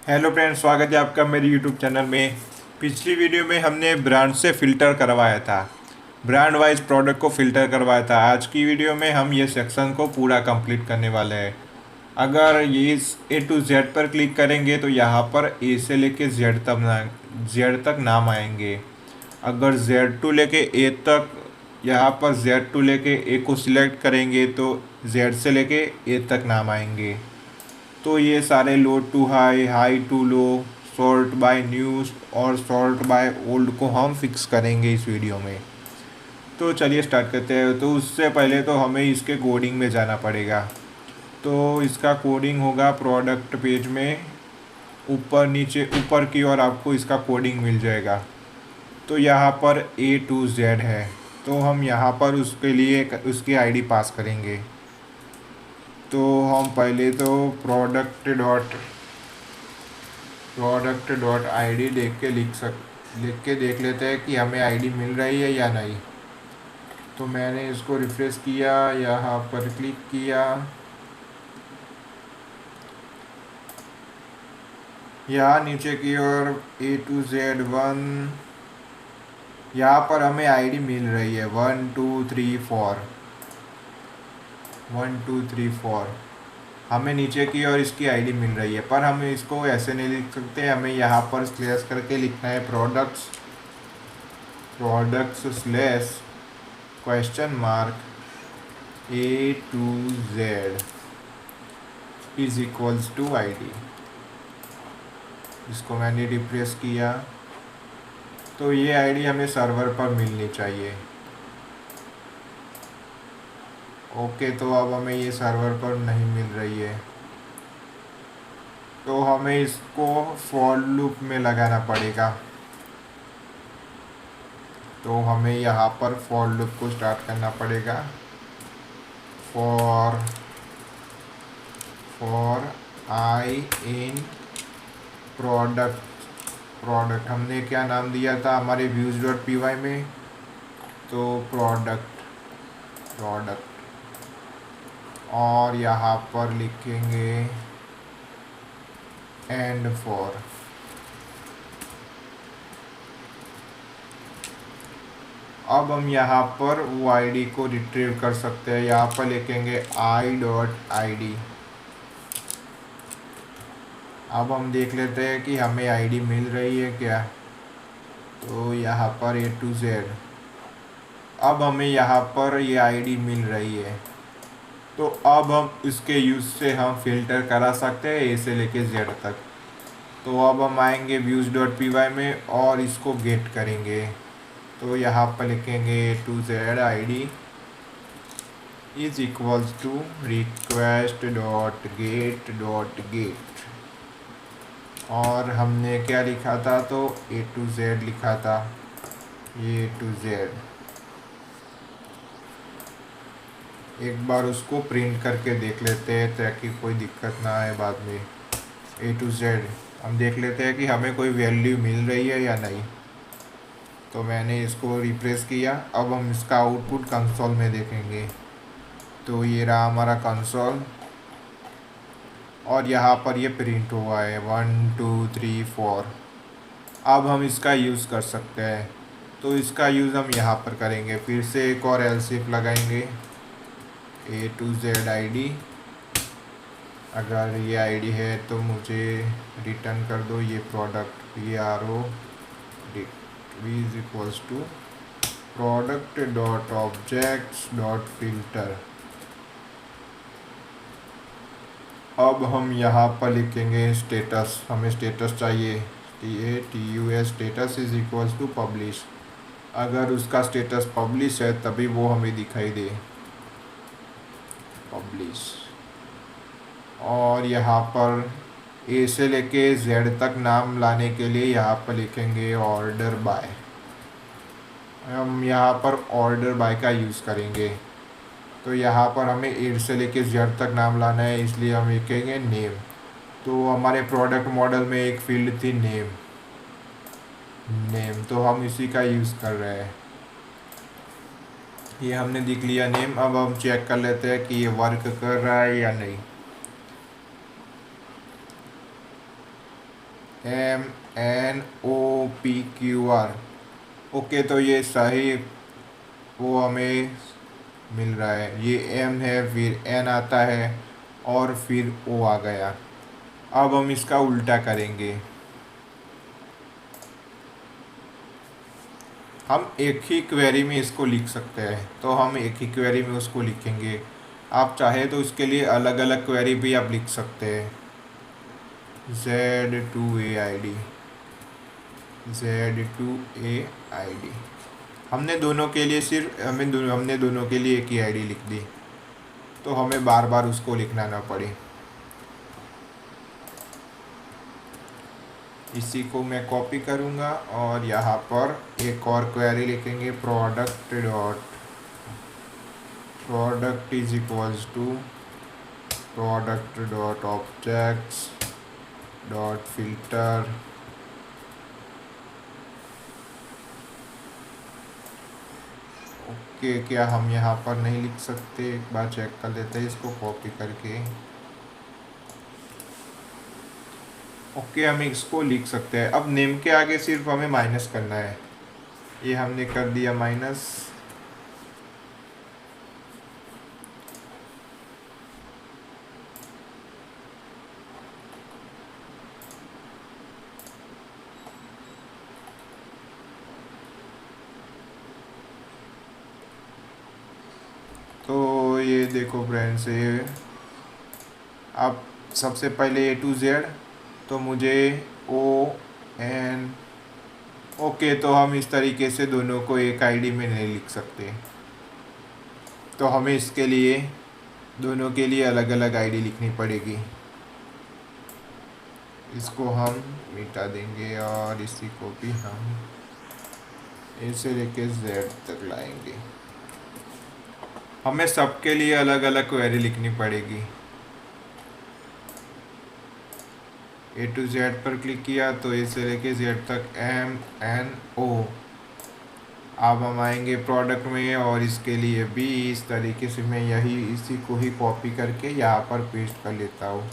Hello friends, स्वागत है आपका मेरे यूट्यूब चैनल में। पिछली वीडियो में हमने ब्रांड से फ़िल्टर करवाया था, ब्रांड वाइज प्रोडक्ट को फ़िल्टर करवाया था। आज की वीडियो में हम ये सेक्शन को पूरा कंप्लीट करने वाले हैं। अगर ये इस ए टू जेड पर क्लिक करेंगे तो यहाँ पर ए से लेके जेड तक नाम आएंगे। अगर जेड टू लेके ए तक, यहाँ पर जेड टू लेके ए को सिलेक्ट करेंगे तो जेड से लेके ए तक नाम आएंगे। तो ये सारे low to high, high to low, sort by news और सॉर्ट बाय ओल्ड को हम फिक्स करेंगे इस वीडियो में। तो चलिए स्टार्ट करते हैं। तो उससे पहले तो हमें इसके कोडिंग में जाना पड़ेगा। तो इसका कोडिंग होगा प्रोडक्ट पेज में, ऊपर नीचे ऊपर की ओर आपको इसका कोडिंग मिल जाएगा। तो यहाँ पर ए टू जेड है, तो हम यहाँ पर उसके लिए उसकी आईडी पास करेंगे। तो हम पहले तो प्रोडक्ट डॉट आईडी लिख के देख लेते हैं कि हमें आईडी मिल रही है या नहीं। तो मैंने इसको रिफ्रेश किया, यहाँ पर क्लिक किया, यहाँ नीचे की ओर A to Z1, यहाँ पर हमें आईडी मिल रही है 1 2 3 4 हमें नीचे की ओर इसकी आईडी मिल रही है। पर हम इसको ऐसे नहीं लिख सकते, हमें यहाँ पर स्लैश करके लिखना है products slash question mark A to Z is equals to ID. इसको मैंने रिप्लेस किया, तो ये आईडी हमें सर्वर पर मिलनी चाहिए। ओके, तो अब हमें ये सर्वर पर नहीं मिल रही है, तो हमें इसको फॉर लूप में लगाना पड़ेगा। तो हमें यहाँ पर फॉर लूप को स्टार्ट करना पड़ेगा। फॉर आई इन प्रोडक्ट हमने क्या नाम दिया था हमारे व्यूज डॉट पी वाई में, तो प्रोडक्ट और यहाँ पर लिखेंगे एंड फॉर। अब हम यहाँ पर वो आईडी को रिट्रीव कर सकते हैं। यहाँ पर लिखेंगे i.id। अब हम देख लेते हैं कि हमें आईडी मिल रही है क्या। तो यहाँ पर A to Z, अब हमें यहाँ पर ये आईडी मिल रही है। तो अब हम इसके यूज़ से हम फिल्टर करा सकते हैं ए से लेके जेड तक। तो अब हम आएंगे व्यूज़ डॉट पी वाई में और इसको गेट करेंगे। तो यहाँ पर लिखेंगे A to Z ID is equals to request dot get और हमने क्या लिखा था, तो A to Z लिखा था। A to Z एक बार उसको प्रिंट करके देख लेते हैं ताकि कोई दिक्कत ना आए बाद में। A to Z हम देख लेते हैं कि हमें कोई वैल्यू मिल रही है या नहीं। तो मैंने इसको रिप्लेस किया। अब हम इसका आउटपुट कंसोल में देखेंगे। तो ये रहा हमारा कंसोल और यहाँ पर ये प्रिंट हुआ है 1 2 3 4। अब हम इसका यूज़ कर सकते हैं। तो इसका यूज़ हम यहाँ पर करेंगे। फिर से एक और एल्स इफ लगाएंगे। A to Z आईडी, अगर ये आईडी है तो मुझे रिटर्न कर दो ये product PRO V is equals to product dot objects dot filter. अब हम यहाँ पर लिखेंगे स्टेटस, हमें स्टेटस चाहिए TATUS status is equals to publish. अगर उसका स्टेटस पब्लिश है तभी वो हमें दिखाई दे, पब्लिश। और यहाँ पर ए से लेके जेड तक नाम लाने के लिए यहाँ पर लिखेंगे ऑर्डर बाय। हम यहाँ पर ऑर्डर बाय का यूज़ करेंगे। तो यहाँ पर हमें ए से लेके जेड तक नाम लाना है, इसलिए हम लिखेंगे नेम। तो हमारे प्रोडक्ट मॉडल में एक फील्ड थी नेम, तो हम इसी का यूज़ कर रहे हैं। ये हमने लिख लिया नेम। अब हम चेक कर लेते हैं कि ये वर्क कर रहा है या नहीं। MNOPQR। ओके, तो ये सही वो हमें मिल रहा है। ये M है, फिर N आता है और फिर O आ गया। अब हम इसका उल्टा करेंगे। हम एक ही क्वेरी में इसको लिख सकते हैं, तो हम एक ही क्वेरी में उसको लिखेंगे। आप चाहे तो इसके लिए अलग अलग क्वेरी भी आप लिख सकते हैं। Z2AID, Z2AID। हमने दोनों के लिए हमने दोनों के लिए एक ही आईडी लिख दी, तो हमें बार बार उसको लिखना ना पड़े। इसी को मैं कॉपी करूँगा और यहाँ पर एक और क्वेरी लिखेंगे, product is equals to product dot objects dot filter. Okay, क्या हम यहाँ पर नहीं लिख सकते? एक बार चेक कर लेते हैं इसको कॉपी करके। ओके, हम इसको लिख सकते हैं। अब नेम के आगे सिर्फ हमें माइनस करना है। ये हमने कर दिया माइनस। तो ये देखो फ्रेंड्स, ये अब सबसे पहले A to Z, तो मुझे ON। ओके, तो हम इस तरीके से दोनों को एक आईडी में नहीं लिख सकते, तो हमें इसके लिए दोनों के लिए अलग अलग आईडी लिखनी पड़ेगी। इसको हम मिटा देंगे और इसी को भी हम A से लेके Z तक लाएंगे। हमें सबके लिए अलग अलग क्वेरी लिखनी पड़ेगी। A to Z पर क्लिक किया तो A से लेके Z तक MNO। अब हम आएंगे प्रोडक्ट में और इसके लिए भी इस तरीके से मैं इसी को ही कॉपी करके यहाँ पर पेस्ट कर लेता हूँ।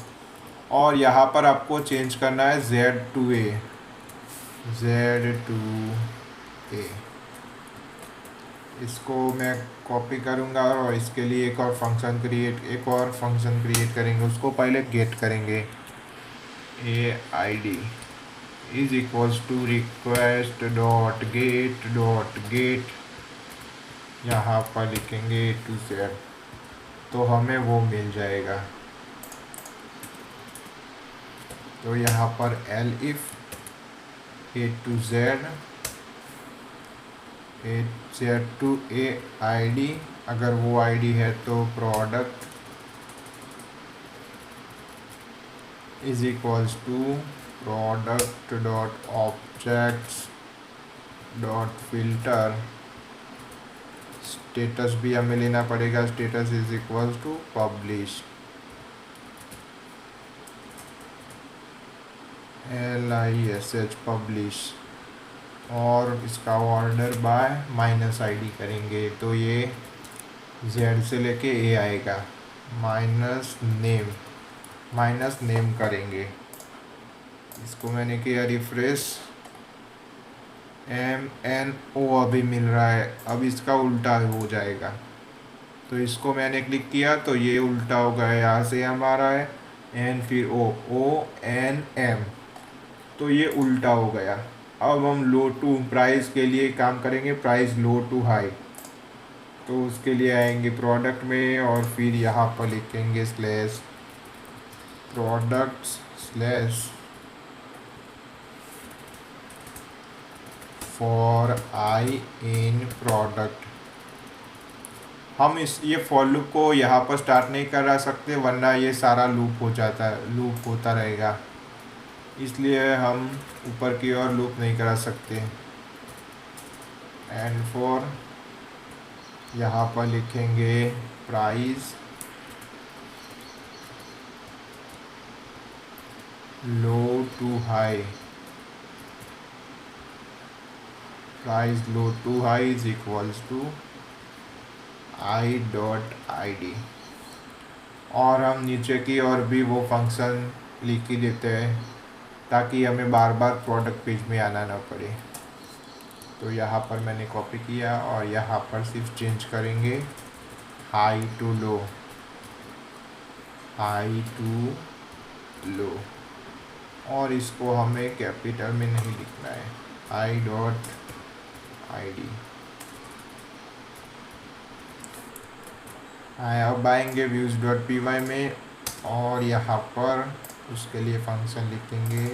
और यहाँ पर आपको चेंज करना है Z2A। इसको मैं कॉपी करूँगा और इसके लिए एक और फंक्शन क्रिएट करेंगे। उसको पहले गेट करेंगे। AID is equals to request dot get. यहाँ पर लिखेंगे A to Z, तो हमें वो मिल जाएगा। तो यहाँ पर elif A to Z2AID, अगर वो आईडी है तो product is equals to product dot objects dot filter. Status भी हमें लेना पड़ेगा। Status is equals to publish, LISH publish. और इसका ऑर्डर बाय -ID करेंगे, तो ये Z से लेके A आएगा। माइनस नेम करेंगे। इसको मैंने किया रिफ्रेश। MNO अभी मिल रहा है, अब इसका उल्टा हो जाएगा। तो इसको मैंने क्लिक किया तो ये उल्टा हो गया। यहाँ से हमारा है N फिर ONM, तो ये उल्टा हो गया। अब हम लो टू प्राइस के लिए काम करेंगे, प्राइस लो टू हाई। तो उसके लिए आएंगे प्रोडक्ट में और फिर यहाँ पर लिखेंगे slash products slash for I in product. हम ये फॉर लूप को यहाँ पर स्टार्ट नहीं करा सकते, वरना ये सारा लूप होता रहेगा। इसलिए हम ऊपर की ओर लूप नहीं करा सकते। एंड फॉर यहाँ पर लिखेंगे price low to high. Price low to high is equals to I.ID। और हम नीचे की और भी वो फंक्शन लिख ही देते हैं ताकि हमें बार बार प्रोडक्ट पेज में आना ना पड़े। तो यहाँ पर मैंने कॉपी किया और यहाँ पर सिर्फ चेंज करेंगे high to low, high to low, और इसको हमें कैपिटल में नहीं लिखना है, आई डॉट आई डी। अब आएंगे व्यूज डॉट पी वाई में और यहाँ पर उसके लिए फंक्शन लिखेंगे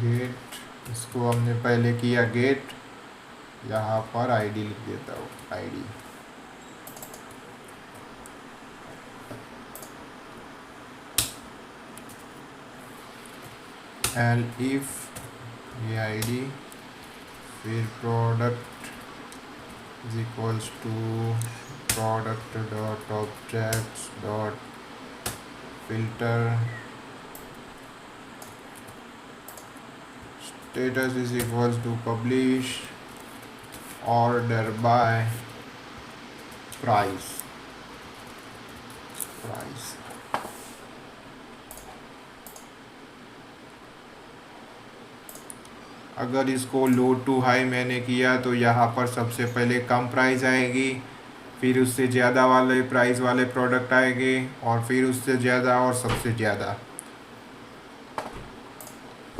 गेट। इसको हमने पहले किया गेट, यहाँ पर आईडी लिख देता हूँ, आईडी। एल इफ ये आईडी, फिर product is equals to product dot objects dot filter, status is equals to publish order by price. अगर इसको लो टू हाई मैंने किया तो यहाँ पर सबसे पहले कम प्राइस आएगी, फिर उससे ज़्यादा वाले प्राइस वाले प्रोडक्ट आएंगे, और फिर उससे ज़्यादा और सबसे ज़्यादा।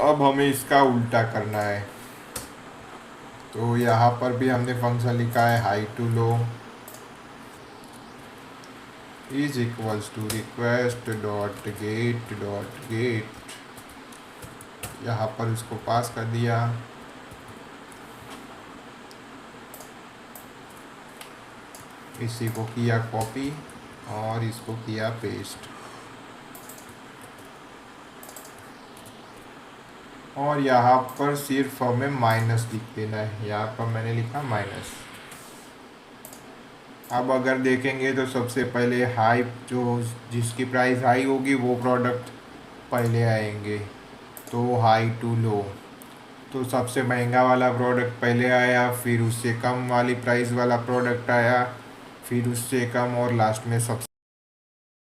अब हमें इसका उल्टा करना है, तो यहाँ पर भी हमने फंक्शन लिखा है high to low is equals to request dot get. यहाँ पर इसको पास कर दिया, इसी को किया कॉपी और इसको किया पेस्ट, और यहाँ पर सिर्फ हमें माइनस लिख देना है। यहाँ पर मैंने लिखा माइनस। अब अगर देखेंगे तो सबसे पहले हाई, जो जिसकी प्राइस हाई होगी वो प्रोडक्ट पहले आएंगे, तो हाई टू लो, तो सबसे महंगा वाला प्रोडक्ट पहले आया, फिर उससे कम वाली प्राइस वाला प्रोडक्ट आया, फिर उससे कम, और लास्ट में सबसे